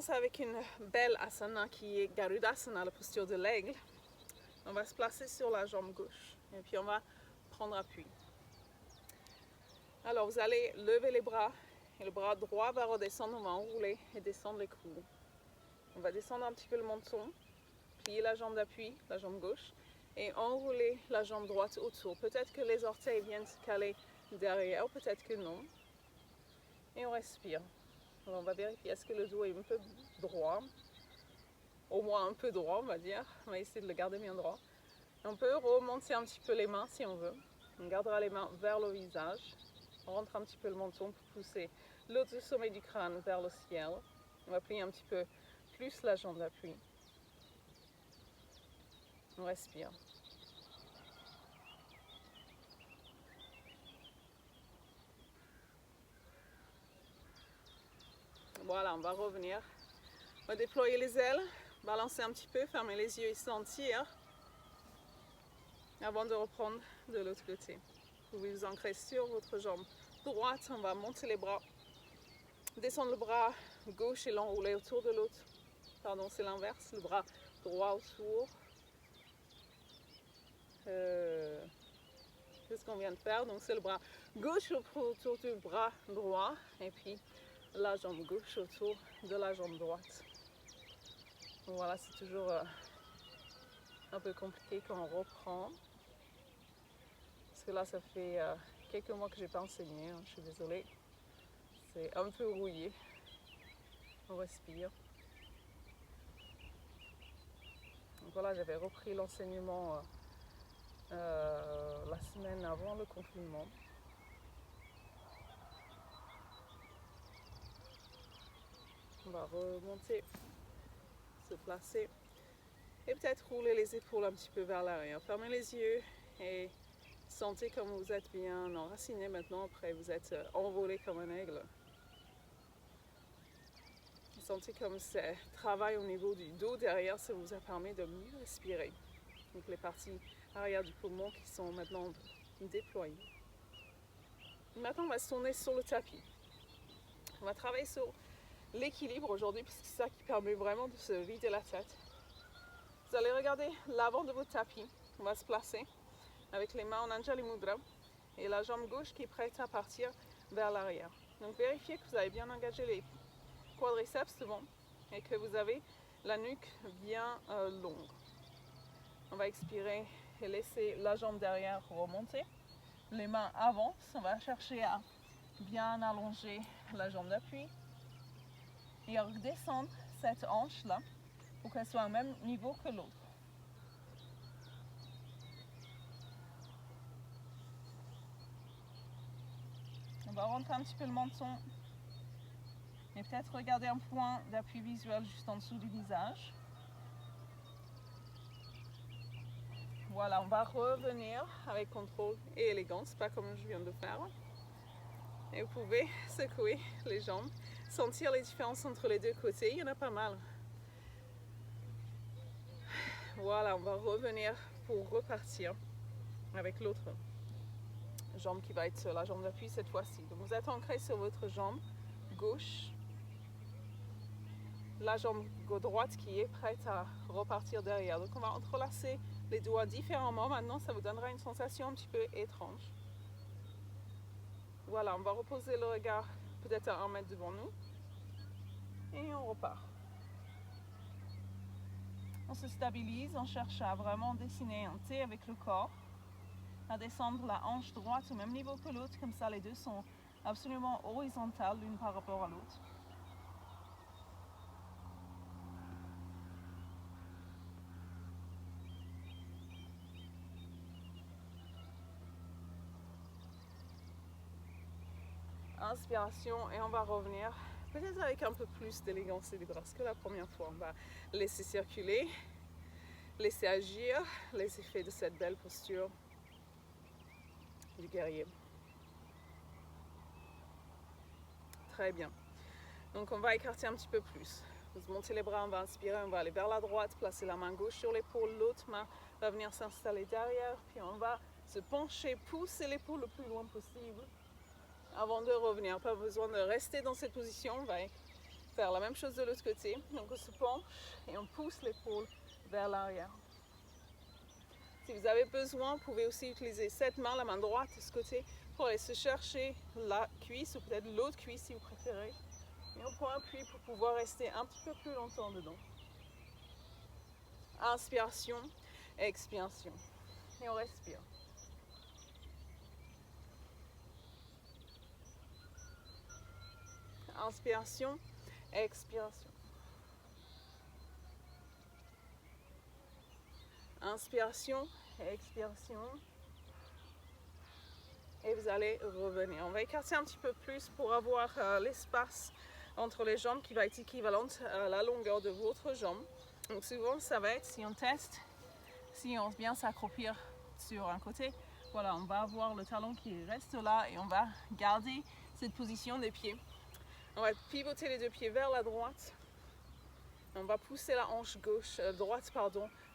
commencer avec une belle asana qui est Garudasana, la posture de l'aigle. On va se placer sur la jambe gauche et puis on va prendre appui. Alors vous allez lever les bras et le bras droit va redescendre, on va enrouler et descendre les coudes. On va descendre un petit peu le menton, plier la jambe d'appui, la jambe gauche, et enrouler la jambe droite autour. Peut-être que les orteils viennent se caler derrière, peut-être que non. Et on respire. Alors on va vérifier, est-ce que le dos est un peu droit, au moins un peu droit on va dire. On va essayer de le garder bien droit. On peut remonter un petit peu les mains si on veut. On gardera les mains vers le visage. On rentre un petit peu le menton pour pousser l'autre sommet du crâne vers le ciel. On va plier un petit peu plus la jambe d'appui. On respire. Voilà, on va revenir. On va déployer les ailes, balancer un petit peu, fermer les yeux et sentir avant de reprendre de l'autre côté. Vous pouvez vous ancrer sur votre jambe droite. On va monter les bras, descendre le bras gauche et l'enrouler autour de l'autre. Pardon, c'est l'inverse, le bras droit autour. C'est ce qu'on vient de faire. Donc c'est le bras gauche autour du bras droit et puis la jambe gauche autour de la jambe droite. Donc voilà, c'est toujours un peu compliqué quand on reprend. Parce que là, ça fait quelques mois que je n'ai pas enseigné, hein, je suis désolée. C'est un peu rouillé. On respire. Donc voilà, j'avais repris l'enseignement la semaine avant le confinement. On va remonter, se placer et peut-être rouler les épaules un petit peu vers l'arrière. Fermez les yeux et sentez comme vous êtes bien enraciné maintenant. Après, vous êtes envolé comme un aigle. Sentez comme ça travaille au niveau du dos derrière, ça vous a permis de mieux respirer. Donc les parties arrière du poumon qui sont maintenant déployées. Maintenant, on va se tourner sur le tapis. On va travailler sur l'équilibre aujourd'hui, parce que c'est ça qui permet vraiment de se vider la tête. Vous allez regarder l'avant de votre tapis. On va se placer avec les mains en Anjali Mudra et la jambe gauche qui est prête à partir vers l'arrière. Donc vérifiez que vous avez bien engagé les quadriceps devant et que vous avez la nuque bien longue. On va expirer et laisser la jambe derrière remonter. Les mains avancent. On va chercher à bien allonger la jambe d'appui et redescendre cette hanche-là pour qu'elle soit au même niveau que l'autre. On va rentrer un petit peu le menton et peut-être regarder un point d'appui visuel juste en dessous du visage. Voilà, on va revenir avec contrôle et élégance, pas comme je viens de faire. Et vous pouvez secouer les jambes, sentir les différences entre les deux côtés, il y en a pas mal. Voilà, on va revenir pour repartir avec l'autre jambe qui va être la jambe d'appui cette fois-ci. Donc vous êtes ancré sur votre jambe gauche, la jambe droite qui est prête à repartir derrière. Donc on va entrelacer les doigts différemment. Maintenant, ça vous donnera une sensation un petit peu étrange. Voilà, on va reposer le regard peut-être à 1 mètre devant nous. Et on repart. On se stabilise, on cherche à vraiment dessiner un T avec le corps. À descendre la hanche droite au même niveau que l'autre, comme ça les deux sont absolument horizontales l'une par rapport à l'autre. Inspiration et on va revenir peut-être avec un peu plus d'élégance et de grâce que la première fois. On va laisser circuler, laisser agir les effets de cette belle posture du guerrier. Très bien. Donc on va écarter un petit peu plus. Vous montez les bras, on va inspirer, on va aller vers la droite, placer la main gauche sur l'épaule, l'autre main va venir s'installer derrière, puis on va se pencher, pousser l'épaule le plus loin possible avant de revenir. Pas besoin de rester dans cette position, on va Faire la même chose de l'autre côté. Donc on se penche et on pousse l'épaule vers l'arrière. Si vous avez besoin, vous pouvez aussi utiliser cette main, la main droite de ce côté, pour aller se chercher la cuisse ou peut-être l'autre cuisse si vous préférez. Et on prend appui pour pouvoir rester un petit peu plus longtemps dedans. Inspiration, expiration. Et on respire. Inspiration, expiration. Inspiration, expiration. Et vous allez revenir. On va écarter un petit peu plus pour avoir l'espace entre les jambes qui va être équivalente à la longueur de votre jambe. Donc souvent, ça va être, si on teste, si on vient s'accroupir sur un côté, voilà, on va avoir le talon qui reste là et on va garder cette position des pieds. On va pivoter les deux pieds vers la droite. On va pousser la hanche droite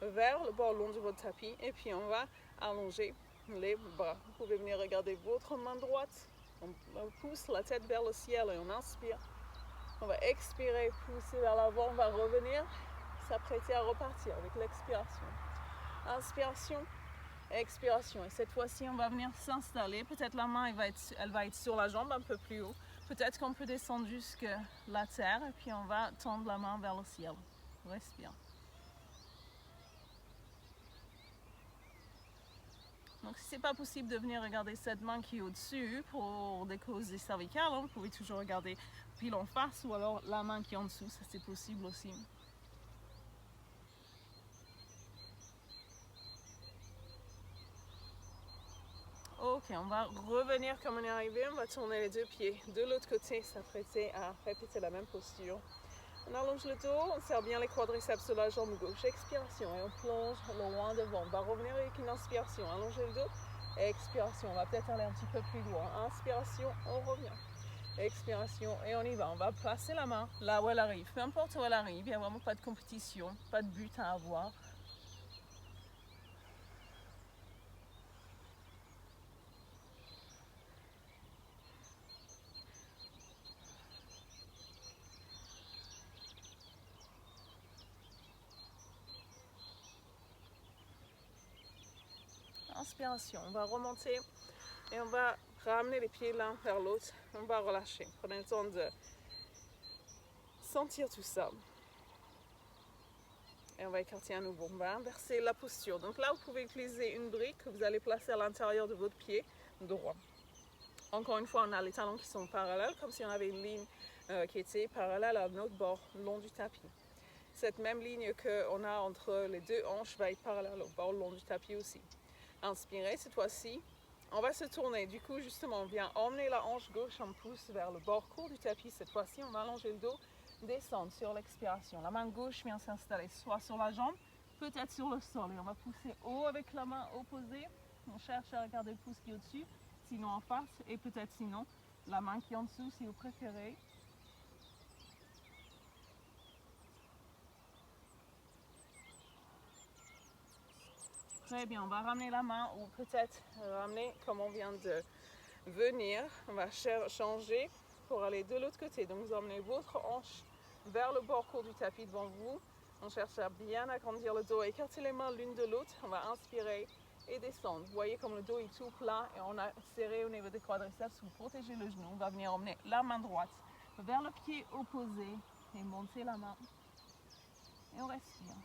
vers le bord long de votre tapis et puis on va allonger les bras. Vous pouvez venir regarder votre main droite. On pousse la tête vers le ciel et on inspire. On va expirer, pousser vers l'avant. On va revenir, s'apprêter à repartir avec l'expiration. Inspiration, expiration. Et cette fois-ci, on va venir s'installer. Peut-être la main elle va être sur la jambe un peu plus haut. Peut-être qu'on peut descendre jusqu'à la terre et puis on va tendre la main vers le ciel. Respire. Donc si ce n'est pas possible de venir regarder cette main qui est au-dessus pour des causes des cervicales, vous pouvez toujours regarder pile en face ou alors la main qui est en dessous, ça c'est possible aussi. Ok, on va revenir comme on est arrivé, on va tourner les deux pieds de l'autre côté, s'apprêter à répéter la même posture. On allonge le dos, on serre bien les quadriceps sur la jambe gauche, expiration et on plonge loin devant. On va revenir avec une inspiration, allonger le dos, expiration, on va peut-être aller un petit peu plus loin. Inspiration, on revient. Expiration et on y va. On va placer la main là où elle arrive, peu importe où elle arrive, il n'y a vraiment pas de compétition, pas de but à avoir. Inspiration, on va remonter et on va ramener les pieds l'un vers l'autre. On va relâcher. Prenez le temps de sentir tout ça. Et on va écarter à nouveau. On va inverser la posture. Donc là, vous pouvez utiliser une brique que vous allez placer à l'intérieur de votre pied droit. Encore une fois, on a les talons qui sont parallèles, comme si on avait une ligne qui était parallèle à notre bord long du tapis. Cette même ligne qu'on a entre les deux hanches va être parallèle au bord long du tapis aussi. Inspirez cette fois-ci. On va se tourner. Du coup, justement, on vient emmener la hanche gauche, on pousse vers le bord court du tapis. Cette fois-ci, on va allonger le dos, descendre sur l'expiration. La main gauche vient s'installer soit sur la jambe, peut-être sur le sol. Et on va pousser haut avec la main opposée. On cherche à regarder le pouce qui est au-dessus, sinon en face, et peut-être sinon la main qui est en dessous si vous préférez. Très bien, on va ramener la main ou peut-être ramener comme on vient de venir. On va changer pour aller de l'autre côté. Donc vous emmenez votre hanche vers le bord court du tapis devant vous. On cherche à bien agrandir le dos, écarter les mains l'une de l'autre. On va inspirer et descendre. Vous voyez comme le dos est tout plat et on a serré au niveau des quadriceps pour protéger le genou. On va venir emmener la main droite vers le pied opposé et monter la main. Et on respire.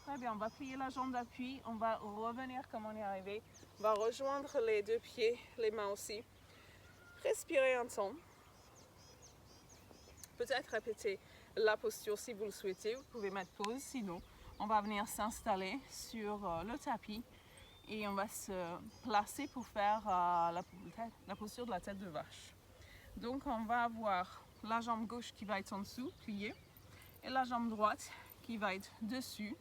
Très bien, on va plier la jambe d'appui, on va revenir comme on est arrivé. On va rejoindre les deux pieds, les mains aussi. Respirez un temps. Peut-être répéter la posture si vous le souhaitez. Vous pouvez mettre pause, sinon on va venir s'installer sur le tapis et on va se placer pour faire la posture de la tête de vache. Donc on va avoir la jambe gauche qui va être en dessous, pliée, et la jambe droite qui va être dessus,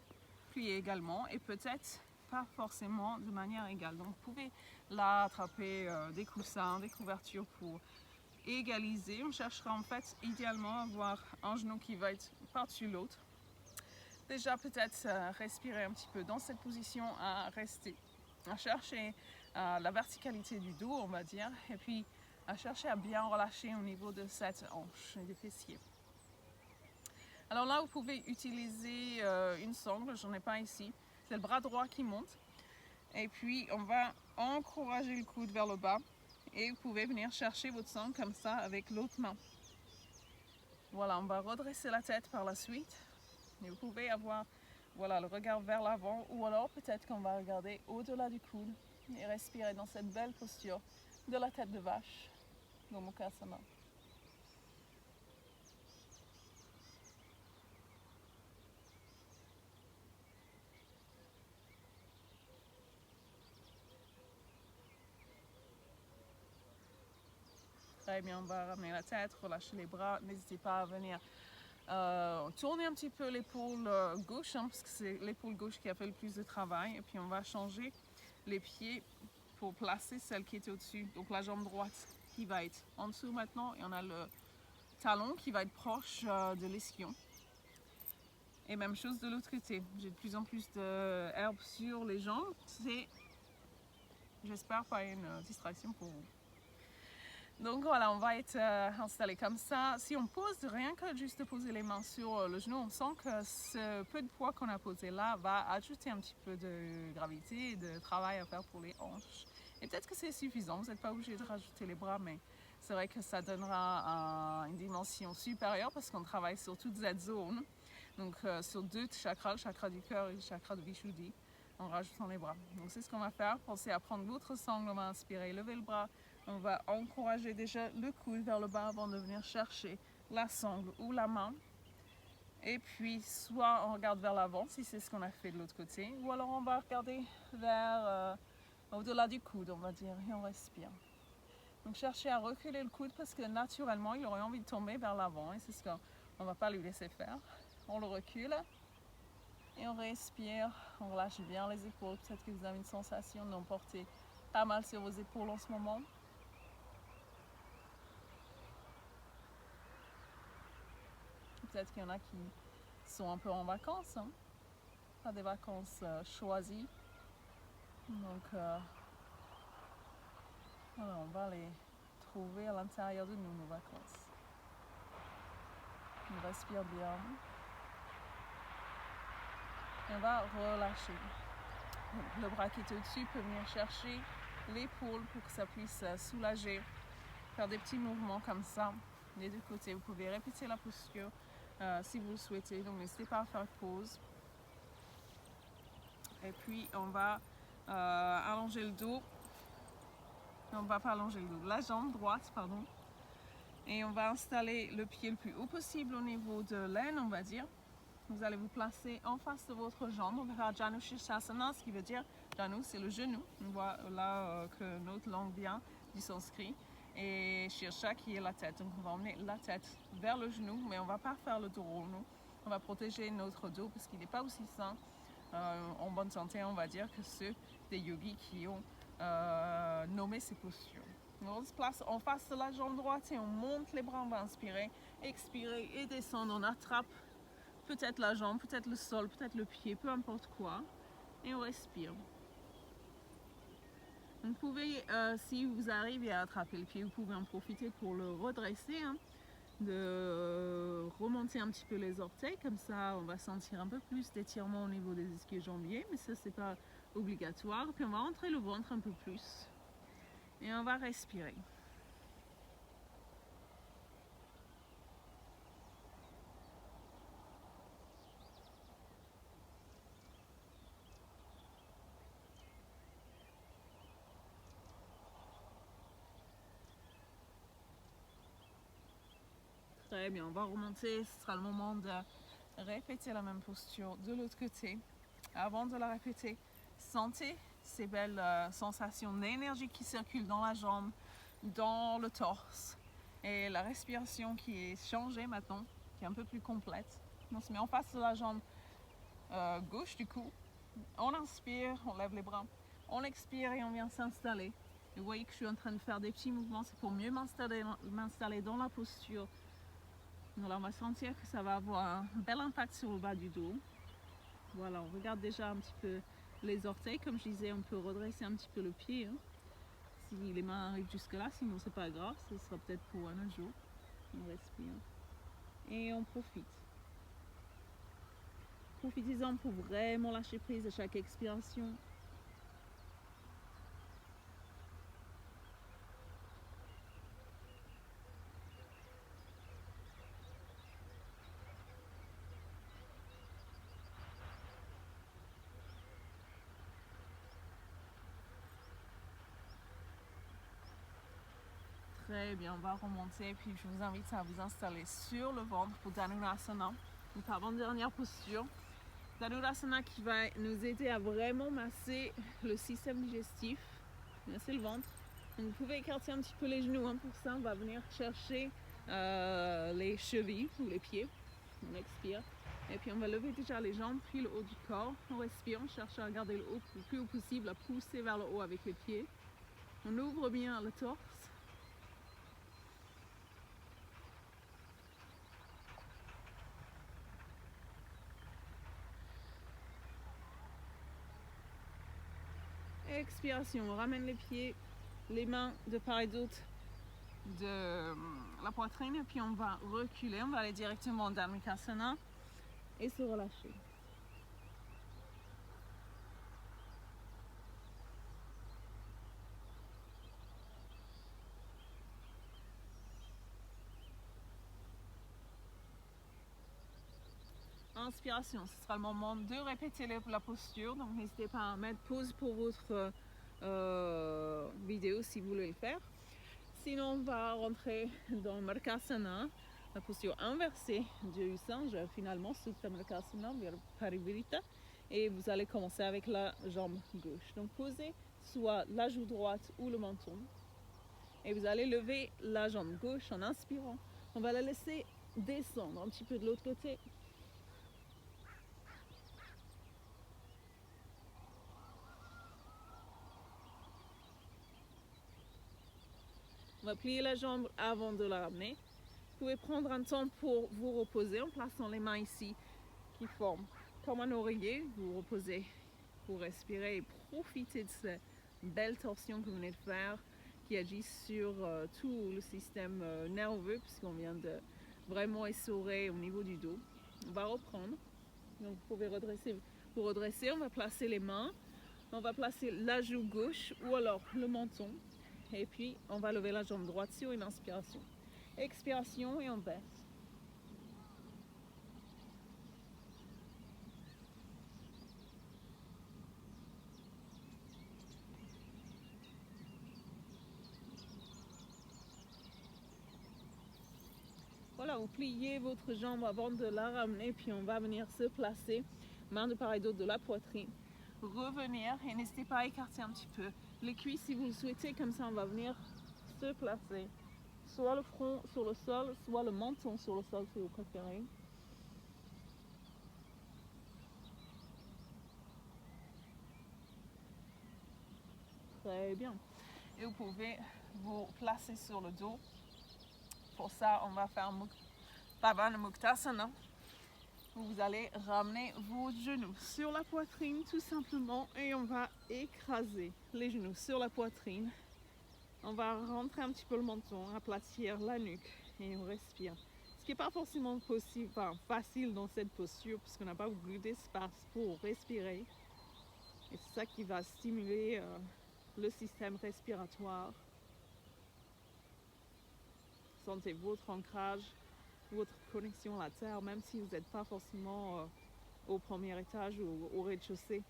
pliée également, et peut-être pas forcément de manière égale. Donc vous pouvez là attraper des coussins, des couvertures pour égaliser. On cherchera en fait idéalement à avoir un genou qui va être par-dessus l'autre. déjà peut-être respirer un petit peu dans cette position, à rester, à chercher la verticalité du dos, on va dire, et puis à chercher à bien relâcher au niveau de cette hanche et des fessiers. Alors là, vous pouvez utiliser une sangle, j'en ai pas ici, c'est le bras droit qui monte, et puis on va encourager le coude vers le bas, et vous pouvez venir chercher votre sangle comme ça avec l'autre main. Voilà, on va redresser la tête par la suite. Et vous pouvez avoir le regard vers l'avant, ou alors peut-être qu'on va regarder au-delà du coude et respirer dans cette belle posture de la tête de vache, Gomukhasana. Très bien, on va ramener la tête, relâcher les bras. N'hésitez pas à venir tourner un petit peu l'épaule gauche, parce que c'est l'épaule gauche qui a fait le plus de travail. Et puis on va changer les pieds pour placer celle qui était au-dessus. Donc la jambe droite qui va être en dessous maintenant, et on a le talon qui va être proche de l'ischion. Et même chose de l'autre côté. J'ai de plus en plus d'herbe sur les jambes. C'est, j'espère, pas une distraction pour vous. Donc voilà, on va être installé comme ça. Si on pose, rien que juste poser les mains sur le genou, on sent que ce peu de poids qu'on a posé là va ajouter un petit peu de gravité et de travail à faire pour les hanches. Et peut-être que c'est suffisant, vous n'êtes pas obligé de rajouter les bras, mais c'est vrai que ça donnera une dimension supérieure parce qu'on travaille sur toute cette zone. Donc sur deux chakras, le chakra du cœur et le chakra de Vishuddhi, en rajoutant les bras. Donc c'est ce qu'on va faire. Pensez à prendre l'autre sangle, on va inspirer, lever le bras. On va encourager déjà le coude vers le bas avant de venir chercher la sangle ou la main. Et puis, soit on regarde vers l'avant, si c'est ce qu'on a fait de l'autre côté, ou alors on va regarder vers au-delà du coude, on va dire, et on respire. Donc, cherchez à reculer le coude parce que naturellement, il aurait envie de tomber vers l'avant, et c'est ce qu'on ne va pas lui laisser faire. On le recule, et on respire, on relâche bien les épaules. Peut-être que vous avez une sensation d'emporter pas mal sur vos épaules en ce moment. Peut-être qu'il y en a qui sont un peu en vacances, hein? Pas des vacances choisies. Donc, voilà, on va les trouver à l'intérieur de nous, nos vacances. On respire bien. Et on va relâcher. Donc, le bras qui est au-dessus peut venir chercher l'épaule pour que ça puisse soulager. Faire des petits mouvements comme ça, des deux côtés. Vous pouvez répéter la posture si vous le souhaitez. Donc, n'hésitez pas à faire pause. Et puis, on va allonger le dos. On ne va pas allonger le dos, la jambe droite, pardon. Et on va installer le pied le plus haut possible au niveau de l'aine, on va dire. Vous allez vous placer en face de votre jambe. On va faire Janu Shirshasana, ce qui veut dire, Janu, c'est le genou. On voit là que notre langue vient du sanskrit. Et Shirsha qui est la tête. Donc on va emmener la tête vers le genou, mais on ne va pas faire le dos rond. On va protéger notre dos parce qu'il n'est pas aussi sain en bonne santé, on va dire, que ceux des yogis qui ont nommé ces postures. On se place en face de la jambe droite et on monte les bras, on va inspirer, expirer et descendre. On attrape peut-être la jambe, peut-être le sol, peut-être le pied, peu importe quoi. Et on respire. Vous pouvez, si vous arrivez à attraper le pied, vous pouvez en profiter pour le redresser, hein, de remonter un petit peu les orteils, comme ça on va sentir un peu plus d'étirement au niveau des ischio-jambiers, mais ça c'est pas obligatoire. Puis on va rentrer le ventre un peu plus et on va respirer. Très bien, on va remonter, ce sera le moment de répéter la même posture de l'autre côté. Avant de la répéter, sentez ces belles sensations d'énergie qui circulent dans la jambe, dans le torse. Et la respiration qui est changée maintenant, qui est un peu plus complète. On se met en face de la jambe gauche du coup. On inspire, on lève les bras. On expire et on vient s'installer. Vous voyez que je suis en train de faire des petits mouvements, c'est pour mieux m'installer dans la posture. Alors on va sentir que ça va avoir un bel impact sur le bas du dos. Voilà, on regarde déjà un petit peu les orteils. Comme je disais, on peut redresser un petit peu le pied. Hein. Si les mains arrivent jusque là, sinon c'est pas grave, ce sera peut-être pour un autre jour. On respire et on profite. Profitez-en pour vraiment lâcher prise à chaque expiration. Très bien, on va remonter, puis je vous invite à vous installer sur le ventre pour Dhanurasana. Donc avant-dernière posture. Dhanurasana qui va nous aider à vraiment masser le système digestif, masser le ventre. Donc vous pouvez écarter un petit peu les genoux, hein. Pour ça on va venir chercher les chevilles ou les pieds. On expire. Et puis on va lever déjà les jambes, puis le haut du corps. On respire, on cherche à garder le haut le plus haut possible, à pousser vers le haut avec les pieds. On ouvre bien le torse. Expiration, on ramène les pieds, les mains de part et d'autre de la poitrine, et puis on va reculer, on va aller directement en Dhammakasana et se relâcher. Inspiration, ce sera le moment de répéter la posture, donc n'hésitez pas à mettre pause pour votre vidéo si vous voulez le faire. Sinon, on va rentrer dans Markasana, la posture inversée du singe, finalement, Supta Markasana, Parivirita. Et vous allez commencer avec la jambe gauche. Donc, posez soit la joue droite ou le menton. Et vous allez lever la jambe gauche en inspirant. On va la laisser descendre un petit peu de l'autre côté. On va plier la jambe avant de la ramener. Vous pouvez prendre un temps pour vous reposer en plaçant les mains ici qui forment comme un oreiller. Vous reposez pour respirer et profiter de cette belle torsion que vous venez de faire qui agit sur tout le système nerveux puisqu'on vient de vraiment essorer au niveau du dos. On va reprendre. Donc vous pouvez redresser. Pour redresser, on va placer les mains. On va placer la joue gauche ou alors le menton. Et puis, on va lever la jambe droite sur une inspiration. Expiration et on baisse. Voilà, vous pliez votre jambe avant de la ramener, puis on va venir se placer, main de part et d'autre de la poitrine. Revenir et n'hésitez pas à écarter un petit peu les cuisses si vous le souhaitez, comme ça on va venir se placer. Soit le front sur le sol, soit le menton sur le sol si vous préférez. Très bien. Et vous pouvez vous placer sur le dos. Pour ça, on va faire Pavana Muktasana. Vous allez ramener vos genoux sur la poitrine tout simplement et on va écraser les genoux sur la poitrine. On va rentrer un petit peu le menton, aplatir la nuque et on respire. Ce qui n'est pas forcément possible, facile dans cette posture puisqu'on n'a pas beaucoup d'espace pour respirer. Et c'est ça qui va stimuler le système respiratoire. Sentez votre ancrage, votre connexion à la terre, même si vous n'êtes pas forcément au premier étage ou au rez-de-chaussée.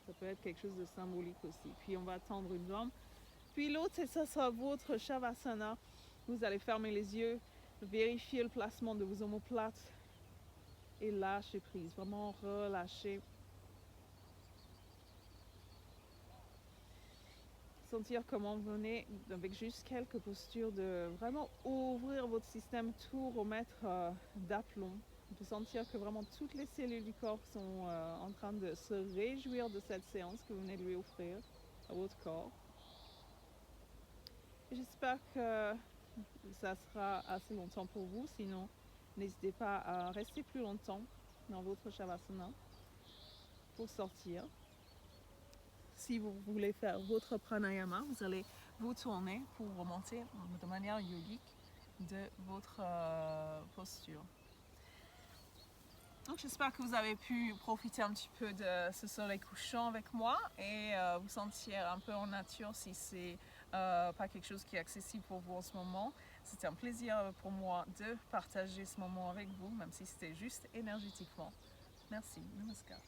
Ça peut être quelque chose de symbolique aussi. Puis on va tendre une jambe. Puis l'autre, et ça sera votre Shavasana. Vous allez fermer les yeux, vérifier le placement de vos omoplates et lâcher prise. Vraiment relâcher. Sentir comment vous venez, avec juste quelques postures, de vraiment ouvrir votre système, tout remettre d'aplomb. On peut sentir que vraiment toutes les cellules du corps sont en train de se réjouir de cette séance que vous venez de lui offrir à votre corps. J'espère que ça sera assez longtemps pour vous, sinon N'hésitez pas à rester plus longtemps dans votre Shavasana pour sortir. Si vous voulez faire votre pranayama, vous allez vous tourner pour remonter de manière yogique de votre posture. Donc j'espère que vous avez pu profiter un petit peu de ce soleil couchant avec moi et vous sentir un peu en nature si c'est pas quelque chose qui est accessible pour vous en ce moment. C'était un plaisir pour moi de partager ce moment avec vous, même si c'était juste énergétiquement. Merci, namaskar.